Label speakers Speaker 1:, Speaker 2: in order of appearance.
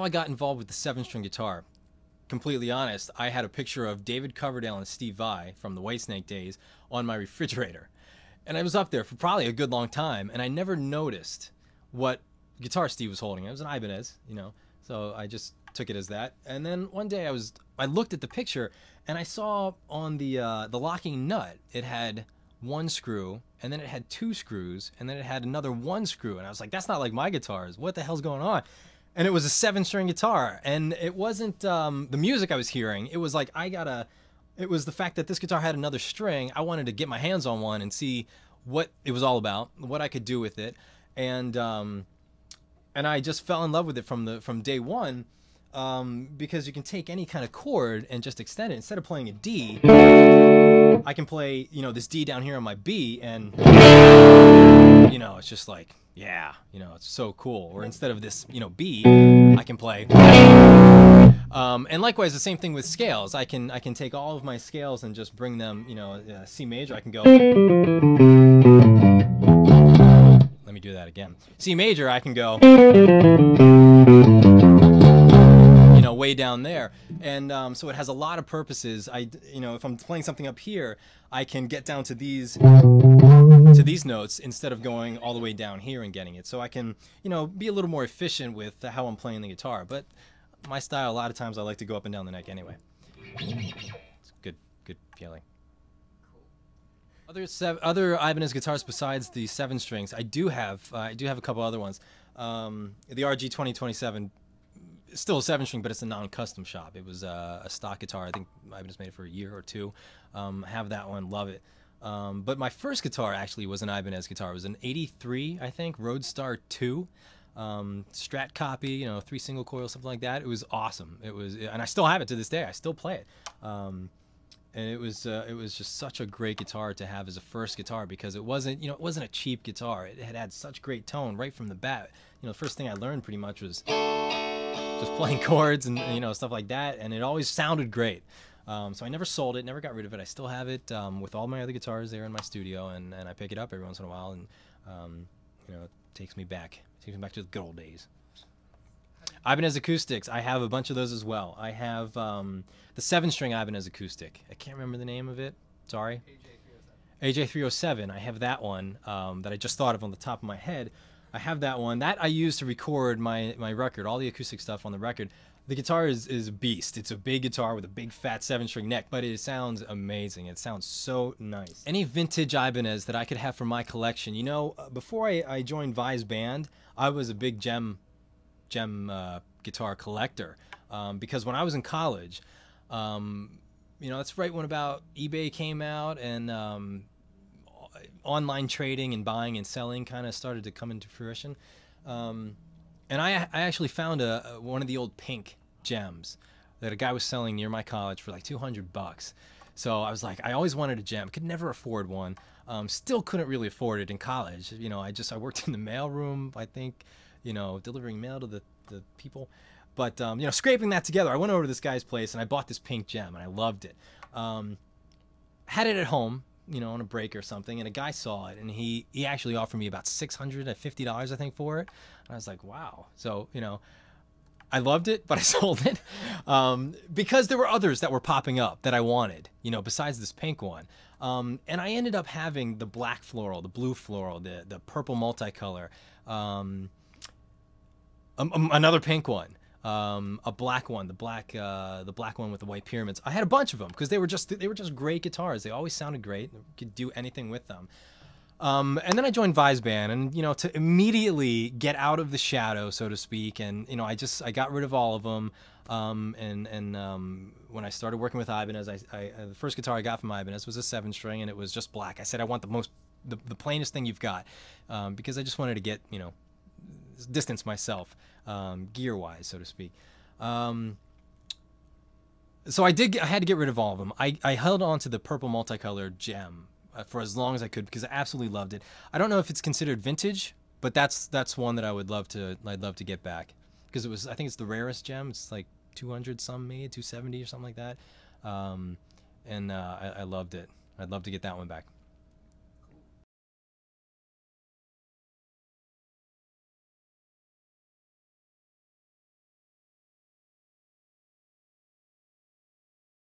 Speaker 1: I got involved with the 7-string guitar. Completely honest, I had a picture of David Coverdale and Steve Vai from the Whitesnake days on my refrigerator. And I was up there for probably a good long time, and I never noticed what guitar Steve was holding. It was an Ibanez, you know, so I just took it as that. And then one day I looked at the picture, and I saw on the locking nut, it had one screw, and then it had two screws, and then it had another one screw, and I was like, that's not like my guitars. What the hell's going on? And it was a 7-string guitar, and it wasn't the music I was hearing. It was like it was the fact that this guitar had another string. I wanted to get my hands on one and see what it was all about, what I could do with it, and I just fell in love with it from day one, because you can take any kind of chord and just extend it. Instead of playing a D, I can play, you know, this D down here on my B, and you know, it's just like, yeah, you know, it's so cool. Or instead of this, you know, B, I can play. And likewise, the same thing with scales. I can take all of my scales and just bring them, you know, C major. I can go. Let me do that again. C major. I can go. You know, way down there, and so it has a lot of purposes. You know, if I'm playing something up here, I can get down to these notes instead of going all the way down here and getting it. So I can, you know, be a little more efficient with how I'm playing the guitar. But my style, a lot of times, I like to go up and down the neck anyway. It's good feeling. Other Ibanez guitars besides the 7 strings, I do have a couple other ones. The RG 2027. Still a 7-string, but it's a non-custom shop. It was a stock guitar. I think Ibanez made it for a year or two. Have that one, love it. But my first guitar actually was an Ibanez guitar. It was an '83, I think, Roadstar 2, Strat copy, you know, 3 single coils, something like that. It was awesome. It was, and I still have it to this day. I still play it. And it was just such a great guitar to have as a first guitar, because it wasn't, you know, it wasn't a cheap guitar. It had such great tone right from the bat. You know, the first thing I learned pretty much was just playing chords and, you know, stuff like that, and it always sounded great. So I never sold it, never got rid of it. I still have it with all my other guitars there in my studio, and I pick it up every once in a while, and you know, it takes me back to the good old days. Ibanez acoustics, I have a bunch of those as well. I have the 7-string Ibanez acoustic. I can't remember the name of it. Sorry. AJ307. I have that one that I just thought of on the top of my head. I have that one. That I use to record my record, all the acoustic stuff on the record. The guitar is a beast. It's a big guitar with a big fat 7-string neck, but it sounds amazing. It sounds so nice. Any vintage Ibanez that I could have for my collection. You know, before I joined Vai's band, I was a big gem guitar collector, because when I was in college, you know, that's right when about eBay came out, and online trading and buying and selling kind of started to come into fruition. And I actually found one of the old pink gems that a guy was selling near my college for like $200. So I was like, I always wanted a gem, could never afford one. Still couldn't really afford it in college. You know, I worked in the mailroom, I think, you know, delivering mail to the people. But, you know, scraping that together, I went over to this guy's place and I bought this pink gem and I loved it. Had it at home, you know, on a break or something, and a guy saw it, and he actually offered me about $650, I think, for it. And I was like, wow. So, you know, I loved it, but I sold it because there were others that were popping up that I wanted, you know, besides this pink one. And I ended up having the black floral, the blue floral, the purple multicolor, another pink one. A black one, the black one with the white pyramids. I had a bunch of them because they were just great guitars. They always sounded great. You could do anything with them. And then I joined Vai's band, and you know, to immediately get out of the shadow, so to speak, and you know, I got rid of all of them. When I started working with Ibanez, the first guitar I got from Ibanez was a 7-string, and it was just black. I said, I want the plainest thing you've got, because I just wanted to get, you know, distance myself, gear-wise, so to speak. So I had to get rid of all of them. I held on to the purple multicolored gem for as long as I could because I absolutely loved it. I don't know if it's considered vintage, but that's one that I'd love to get back because I think it's the rarest gem. It's like 200 some, maybe 270 or something like that. And I loved it. I'd love to get that one back.